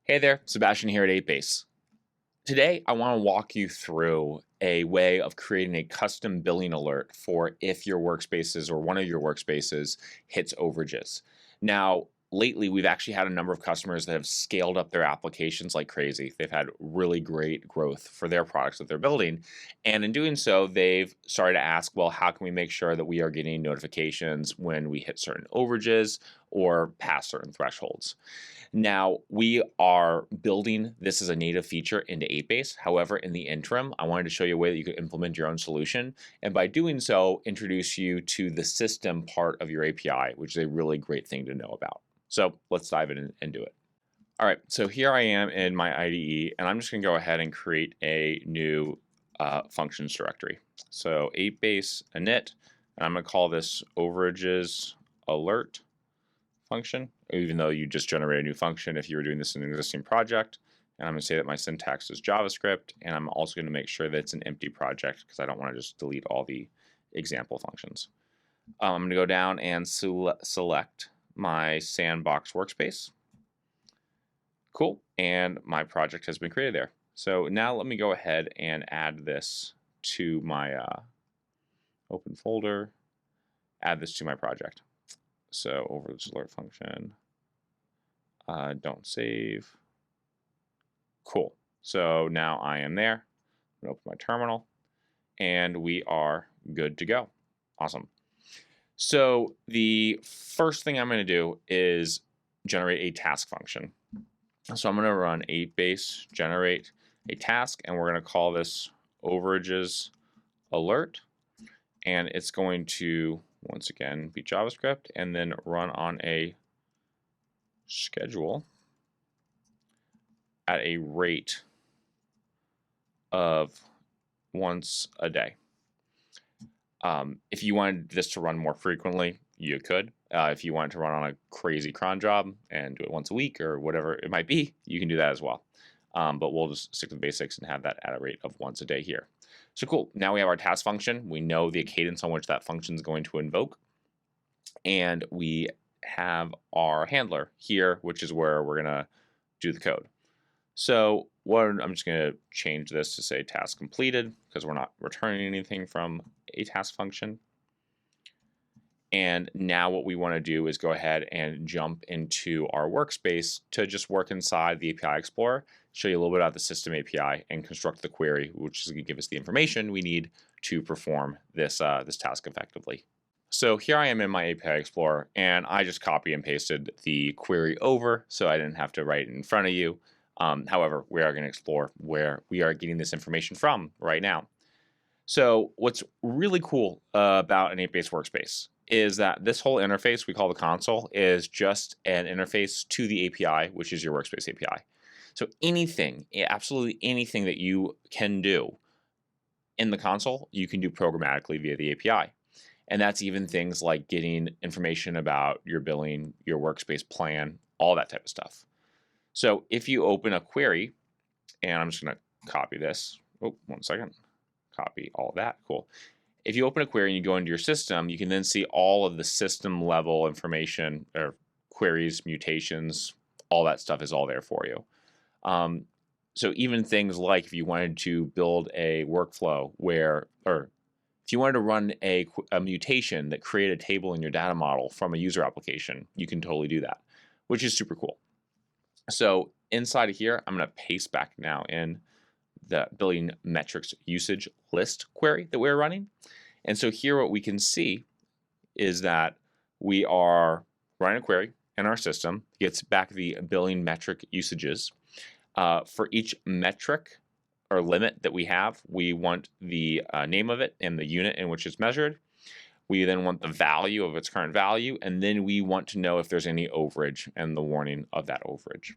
Hey there, Sebastian here at 8base. Today, I want to walk you through a way of creating a custom billing alert for if your workspaces or one of your workspaces hits overages. Now, lately, we've actually had a number of customers that have scaled up their applications like crazy. They've had really great growth for their products that they're building. And in doing so, they've started to ask, well, how can we make sure that we are getting notifications when we hit certain overages or pass certain thresholds? Now, we are building this as a native feature into 8base. However, in the interim, I wanted to show you a way that you could implement your own solution. And by doing so, introduce you to the system part of your API, which is a really great thing to know about. So let's dive in and do it. All right, so here I am in my IDE, and I'm just going to go ahead and create a new functions directory. So 8base init, and I'm going to call this overages alert function, even though you just generate a new function if you were doing this in an existing project. And I'm going to say that my syntax is JavaScript, and I'm also going to make sure that it's an empty project because I don't want to just delete all the example functions. I'm going to go down and select my sandbox workspace. Cool, and my project has been created there. So now let me go ahead and add this to my open folder, add this to my project. So over this alert function, don't save. Cool. So now I am there. I'm going to open my terminal, and we are good to go. Awesome. So the first thing I'm going to do is generate a task function. So I'm going to run 8base generate a task, and we're going to call this overages alert, and it's going to once again be JavaScript and then run on a schedule at a rate of once a day. If you wanted this to run more frequently, you could. If you wanted to run on a crazy cron job and do it once a week or whatever it might be, you can do that as well. But we'll just stick to the basics and have that at a rate of once a day here. So cool, now we have our task function. We know the cadence on which that function is going to invoke. And we have our handler here, which is where we're gonna do the code. So I'm just gonna change this to say task completed because we're not returning anything from a task function. And now what we want to do is go ahead and jump into our workspace to just work inside the API Explorer, show you a little bit about the system API, and construct the query, which is going to give us the information we need to perform this, this task effectively. So here I am in my API Explorer, and I just copy and pasted the query over so I didn't have to write it in front of you. However, we are going to explore where we are getting this information from right now. So what's really cool about an 8base workspace is that this whole interface we call the console is just an interface to the API, which is your workspace API. So anything, absolutely anything that you can do in the console, you can do programmatically via the API. And that's even things like getting information about your billing, your workspace plan, all that type of stuff. So if you open a query, and I'm just going to copy this. Oh, 1 second. Copy all of that. Cool. If you open a query and you go into your system, you can then see all of the system level information or queries, mutations, all that stuff is all there for you. So even things like if you wanted to build a workflow where, or if you wanted to run a mutation that created a table in your data model from a user application, you can totally do that, which is super cool. So inside of here, I'm going to paste back now in the billing metrics usage list query that we're running. And so here what we can see is that we are running a query and our system gets back the billing metric usages. For each metric or limit that we have, we want the name of it and the unit in which it's measured. We then want the value of its current value, and then we want to know if there's any overage and the warning of that overage.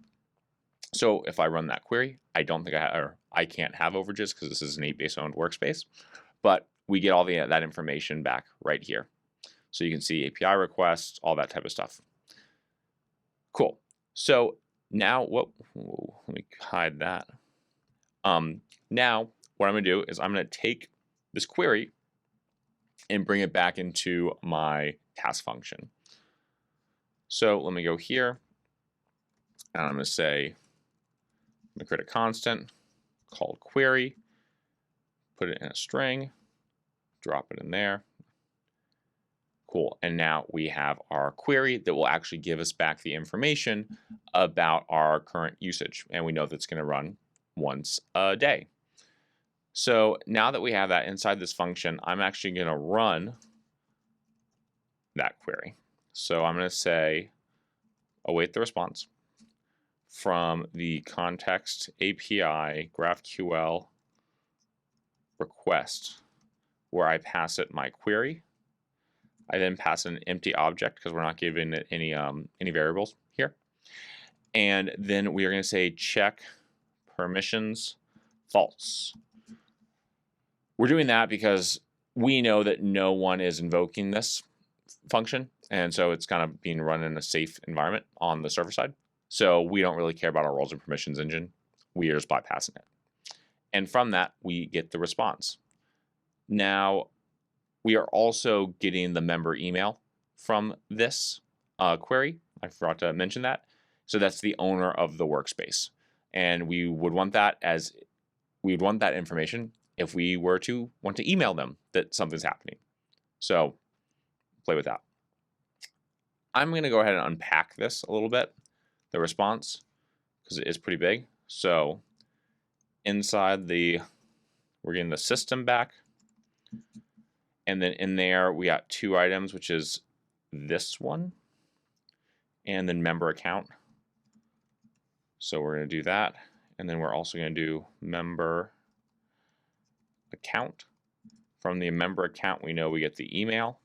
So if I run that query, I don't think I can't have overages because this is an 8base owned workspace, but we get all that information back right here. So you can see API requests, all that type of stuff. Cool. So now let me hide that. Now what I'm going to do is I'm going to take this query and bring it back into my task function. So let me go here, and I'm going to say going to create a constant called query, put it in a string, drop it in there. Cool. And now we have our query that will actually give us back the information about our current usage. And we know that's going to run once a day. So now that we have that inside this function, I'm actually going to run that query. So I'm going to say await the response from the context API GraphQL request, where I pass it my query. I then pass an empty object because we're not giving it any variables here. And then we are going to say check permissions false. We're doing that because we know that no one is invoking this function, and so it's kind of being run in a safe environment on the server side. So we don't really care about our roles and permissions engine. We are just bypassing it. And from that, we get the response. Now, we are also getting the member email from this query. I forgot to mention that. So that's the owner of the workspace. And we would want that information if we were to want to email them that something's happening. So play with that. I'm going to go ahead and unpack this a little bit, the response, because it is pretty big. So inside we're getting the system back. And then in there, we got two items, which is this one and then member account. So we're going to do that. And then we're also going to do member account. From the member account, we know we get the email.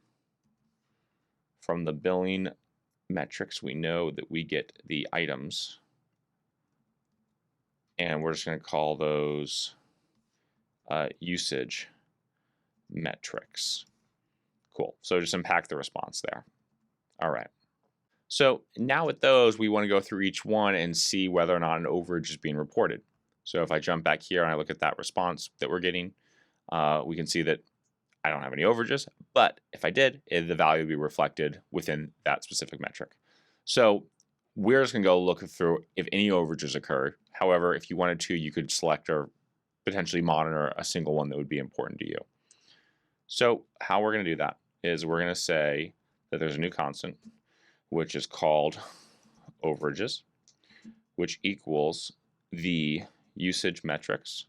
From the billing metrics, we know that we get the items. And we're just going to call those usage metrics. Cool. So just unpack the response there. All right. So now with those, we want to go through each one and see whether or not an overage is being reported. So if I jump back here and I look at that response that we're getting, we can see that I don't have any overages, but if I did, the value would be reflected within that specific metric. So we're just going to go look through if any overages occur. However, if you wanted to, you could select or potentially monitor a single one that would be important to you. So how we're going to do that is we're going to say that there's a new constant, which is called overages, which equals the usage metrics.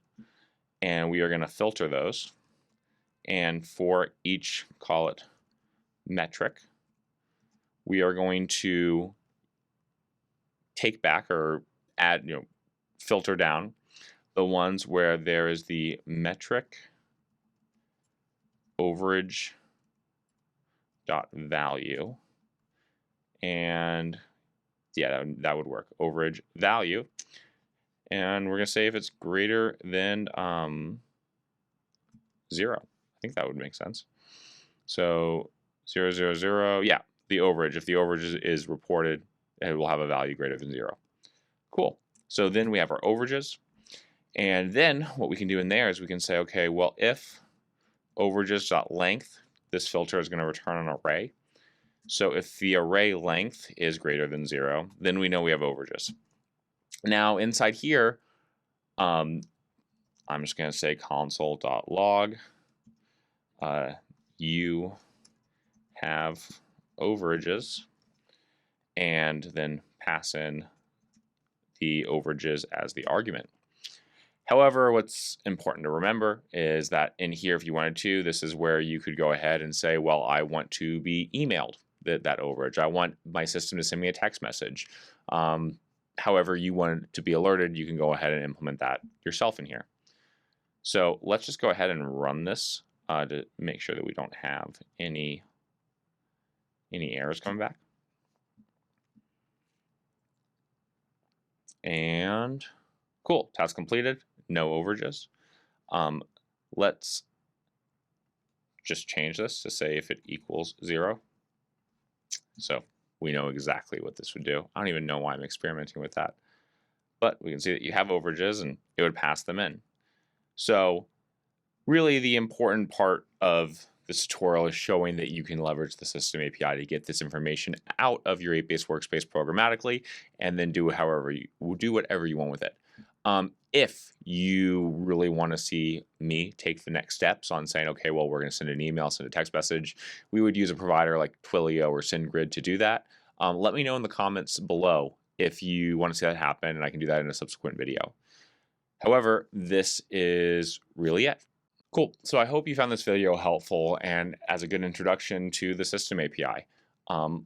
And we are going to filter those. And for each, call it metric, we are going to take back or add, filter down the ones where there is the metric overage dot value, and yeah, that would work. Overage value, and we're gonna say if it's greater than 0. I think that would make sense. So 0, 0, 0, yeah, the overage. If the overage is reported, it will have a value greater than 0. Cool. So then we have our overages, and then what we can do in there is we can say, okay, well, if overages.length, this filter is going to return an array. So if the array length is greater than 0, then we know we have overages. Now inside here, I'm just going to say console.log, you have overages, and then pass in the overages as the argument. However, what's important to remember is that in here, if you wanted to, this is where you could go ahead and say, well, I want to be emailed that overage. I want my system to send me a text message. However you want it to be alerted, you can go ahead and implement that yourself in here. So let's just go ahead and run this to make sure that we don't have any errors coming back. And cool, task completed. No overages. Let's just change this to say if it equals 0. So we know exactly what this would do. I don't even know why I'm experimenting with that. But we can see that you have overages and it would pass them in. So really the important part of this tutorial is showing that you can leverage the system API to get this information out of your 8-base workspace programmatically and then do whatever you want with it. If you really want to see me take the next steps on saying, okay, well, we're going to send an email, send a text message, we would use a provider like Twilio or SendGrid to do that. Let me know in the comments below if you want to see that happen, and I can do that in a subsequent video. However, this is really it. Cool. So I hope you found this video helpful and as a good introduction to the System API.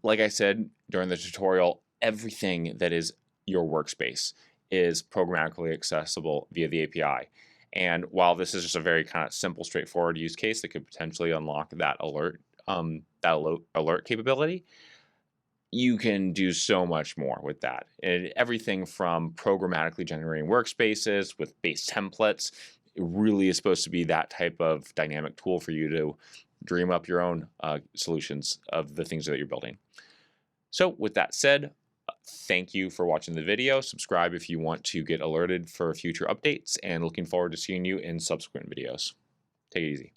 Like I said during the tutorial, everything that is your workspace is programmatically accessible via the API. And while this is just a very kind of simple, straightforward use case that could potentially unlock that alert capability, you can do so much more with that. And everything from programmatically generating workspaces with base templates, it really is supposed to be that type of dynamic tool for you to dream up your own solutions of the things that you're building. So with that said, thank you for watching the video. Subscribe if you want to get alerted for future updates, and looking forward to seeing you in subsequent videos. Take it easy.